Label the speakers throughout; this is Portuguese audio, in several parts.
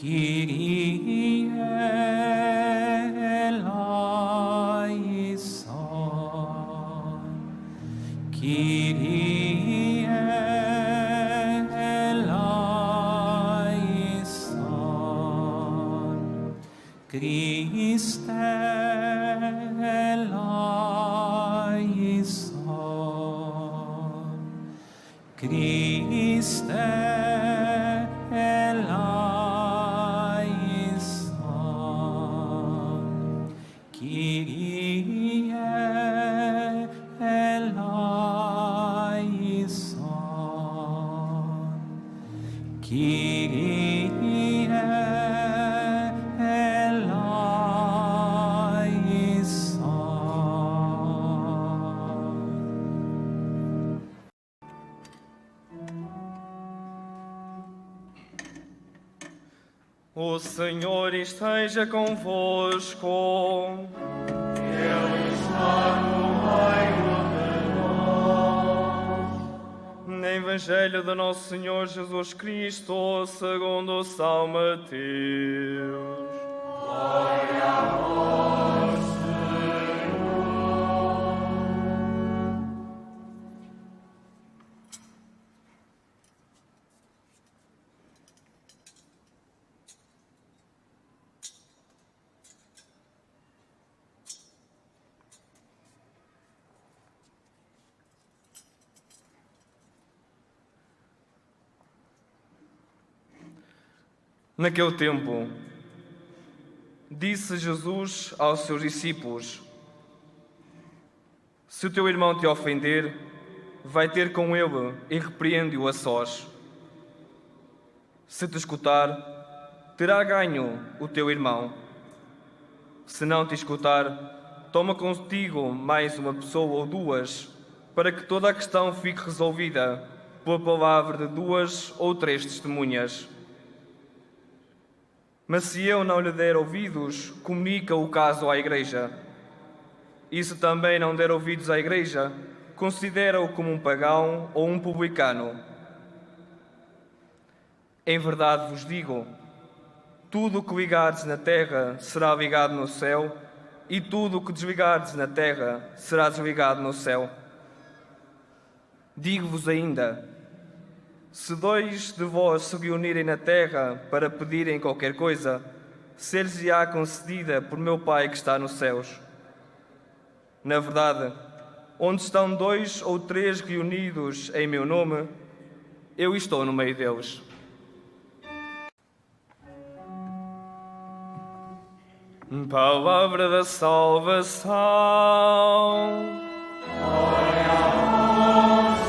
Speaker 1: Kyrie eleison, Kyrie eleison, Christe eleison, Christe eleison, Kyrie eleison, Kyrie eleison.
Speaker 2: O Senhor esteja convosco.
Speaker 3: Ele está no meio de nós.
Speaker 2: No Evangelho de Nosso Senhor Jesus Cristo, segundo São Mateus.
Speaker 3: Glória a vós, Senhor.
Speaker 2: Naquele tempo, disse Jesus aos seus discípulos: se o teu irmão te ofender, vai ter com ele e repreende-o a sós. Se te escutar, terá ganho o teu irmão. Se não te escutar, toma contigo mais uma pessoa ou duas, para que toda a questão fique resolvida pela palavra de 2 ou 3 testemunhas. Mas se eu não lhe der ouvidos, comunica o caso à Igreja. E se também não der ouvidos à Igreja, considera-o como um pagão ou um publicano. Em verdade vos digo, tudo o que ligardes na terra será ligado no céu, e tudo o que desligardes na terra será desligado no céu. Digo-vos ainda, se 2 de vós se reunirem na terra para pedirem qualquer coisa, ser-lhes-á concedida por meu Pai que está nos céus. Na verdade, onde estão 2 ou 3 reunidos em meu nome, eu estou no meio deles. Palavra da salvação.
Speaker 3: Glória a vós,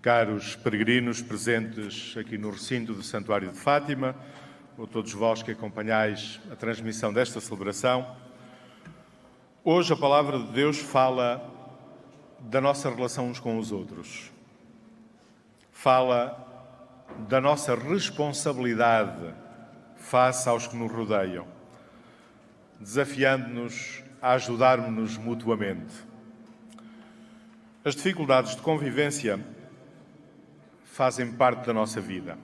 Speaker 4: Caros peregrinos presentes aqui no recinto do Santuário de Fátima, ou todos vós que acompanhais a transmissão desta celebração, hoje a Palavra de Deus fala da nossa relação uns com os outros. Fala da nossa responsabilidade face aos que nos rodeiam, desafiando-nos a ajudarmos-nos mutuamente. As dificuldades de convivência fazem parte da nossa vida.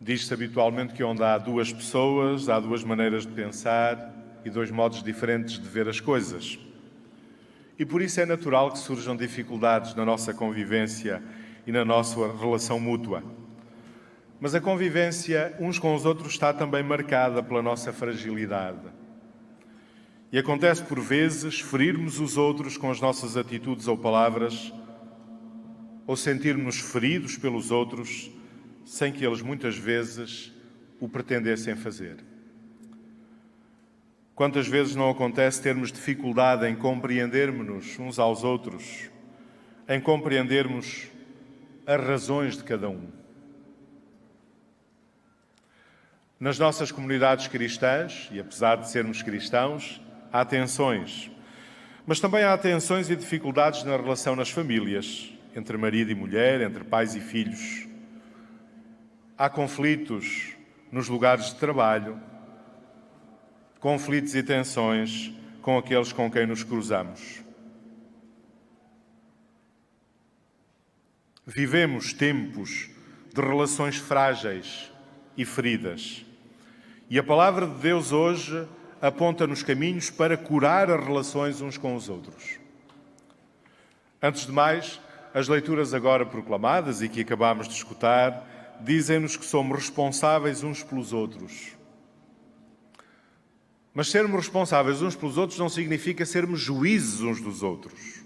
Speaker 4: Diz-se habitualmente que onde há 2 pessoas, há 2 maneiras de pensar e 2 modos diferentes de ver as coisas. E por isso é natural que surjam dificuldades na nossa convivência e na nossa relação mútua. Mas a convivência uns com os outros está também marcada pela nossa fragilidade. E acontece por vezes ferirmos os outros com as nossas atitudes ou palavras, ou sentirmos feridos pelos outros sem que eles muitas vezes o pretendessem fazer. Quantas vezes não acontece termos dificuldade em compreendermos-nos uns aos outros, em compreendermos as razões de cada um. Nas nossas comunidades cristãs, e apesar de sermos cristãos, há tensões. Mas também há tensões e dificuldades na relação nas famílias, entre marido e mulher, entre pais e filhos. Há conflitos nos lugares de trabalho, conflitos e tensões com aqueles com quem nos cruzamos. Vivemos tempos de relações frágeis e feridas. E a palavra de Deus hoje aponta-nos caminhos para curar as relações uns com os outros. Antes de mais, as leituras agora proclamadas e que acabamos de escutar dizem-nos que somos responsáveis uns pelos outros. Mas sermos responsáveis uns pelos outros não significa sermos juízes uns dos outros.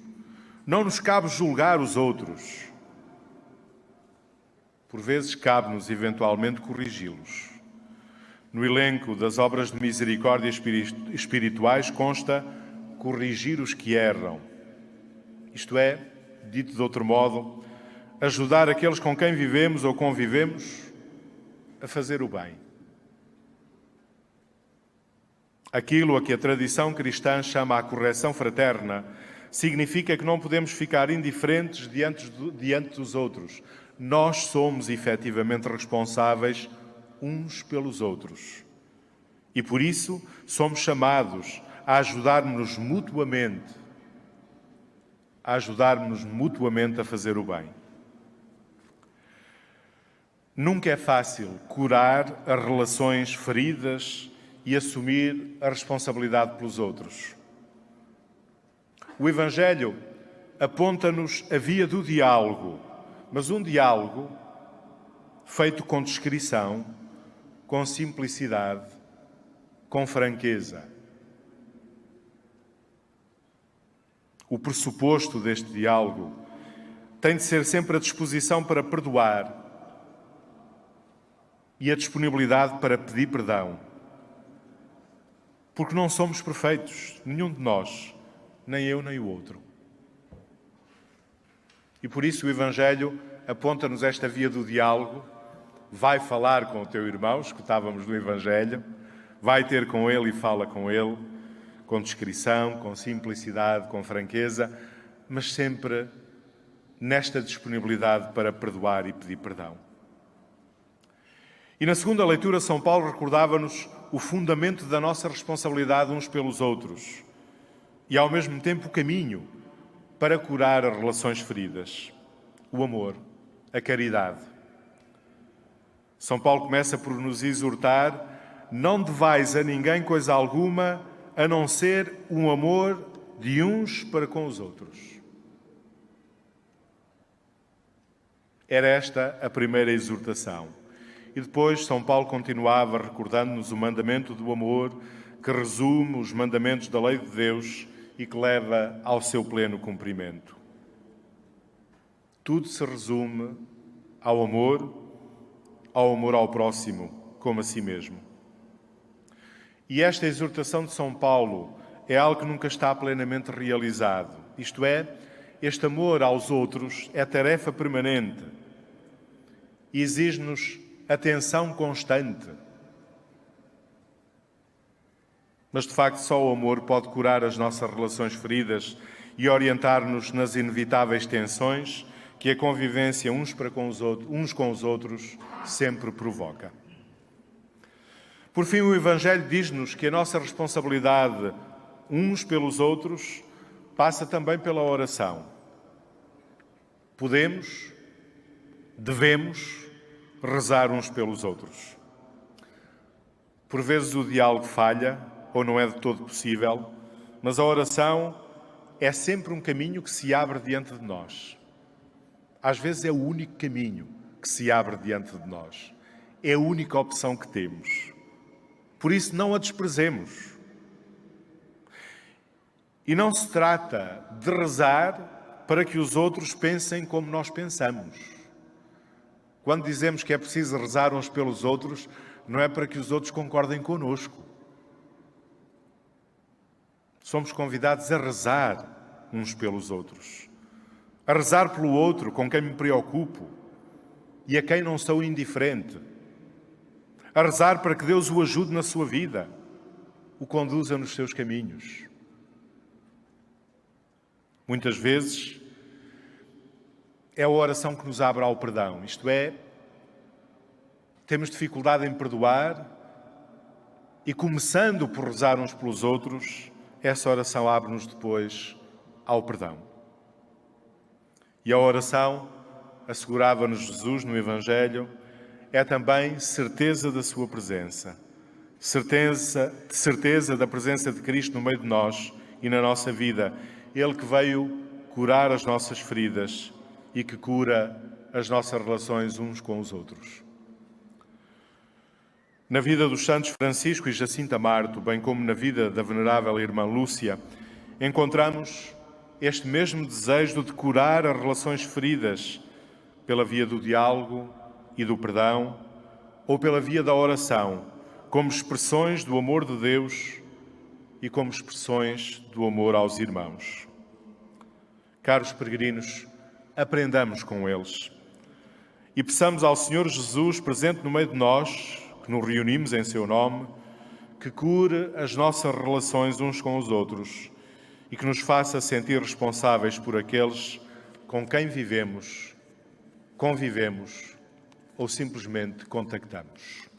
Speaker 4: Não nos cabe julgar os outros. Por vezes, cabe-nos eventualmente corrigi-los. No elenco das obras de misericórdia espirituais consta corrigir os que erram. Isto é, dito de outro modo, ajudar aqueles com quem vivemos ou convivemos a fazer o bem. Aquilo a que a tradição cristã chama a correção fraterna significa que não podemos ficar indiferentes diante dos outros. Nós somos efetivamente responsáveis uns pelos outros. E por isso somos chamados a ajudarmos-nos mutuamente, a fazer o bem. Nunca é fácil curar as relações feridas e assumir a responsabilidade pelos outros. O Evangelho aponta-nos a via do diálogo, mas um diálogo feito com discrição, com simplicidade, com franqueza. O pressuposto deste diálogo tem de ser sempre a disposição para perdoar e a disponibilidade para pedir perdão. Porque não somos perfeitos, nenhum de nós, nem eu nem o outro. E por isso o Evangelho aponta-nos esta via do diálogo. Vai falar com o teu irmão, escutávamos do Evangelho, vai ter com ele e fala com ele, com discrição, com simplicidade, com franqueza, mas sempre nesta disponibilidade para perdoar e pedir perdão. E na segunda leitura, São Paulo recordava-nos o fundamento da nossa responsabilidade uns pelos outros e, ao mesmo tempo, o caminho para curar as relações feridas, o amor, a caridade. São Paulo começa por nos exortar: não devais a ninguém coisa alguma a não ser um amor de uns para com os outros. Era esta a primeira exortação. E depois São Paulo continuava recordando-nos o mandamento do amor, que resume os mandamentos da lei de Deus e que leva ao seu pleno cumprimento. Tudo se resume ao amor ao próximo, como a si mesmo. E esta exortação de São Paulo é algo que nunca está plenamente realizado. Isto é, este amor aos outros é tarefa permanente e exige-nos atenção constante. Mas, de facto, só o amor pode curar as nossas relações feridas e orientar-nos nas inevitáveis tensões que a convivência uns com os outros sempre provoca. Por fim, o Evangelho diz-nos que a nossa responsabilidade uns pelos outros passa também pela oração. Podemos, devemos rezar uns pelos outros. Por vezes o diálogo falha ou não é de todo possível, mas a oração é sempre um caminho que se abre diante de nós. Às vezes é o único caminho que se abre diante de nós. É a única opção que temos. Por isso não a desprezemos. E não se trata de rezar para que os outros pensem como nós pensamos. Quando dizemos que é preciso rezar uns pelos outros, não é para que os outros concordem connosco. Somos convidados a rezar uns pelos outros. A rezar pelo outro com quem me preocupo e a quem não sou indiferente. A rezar para que Deus o ajude na sua vida, o conduza nos seus caminhos. Muitas vezes é a oração que nos abre ao perdão, isto é, temos dificuldade em perdoar e, começando por rezar uns pelos outros, essa oração abre-nos depois ao perdão. E a oração, assegurava-nos Jesus no Evangelho, é também certeza da sua presença, certeza da presença de Cristo no meio de nós e na nossa vida. Ele que veio curar as nossas feridas e que cura as nossas relações uns com os outros. Na vida dos santos Francisco e Jacinta Marto, bem como na vida da venerável irmã Lúcia, encontramos este mesmo desejo de curar as relações feridas pela via do diálogo e do perdão, ou pela via da oração, como expressões do amor de Deus e como expressões do amor aos irmãos. Caros peregrinos, aprendamos com eles e peçamos ao Senhor Jesus, presente no meio de nós, que nos reunimos em seu nome, que cure as nossas relações uns com os outros e que nos faça sentir responsáveis por aqueles com quem vivemos, convivemos ou simplesmente contactamos.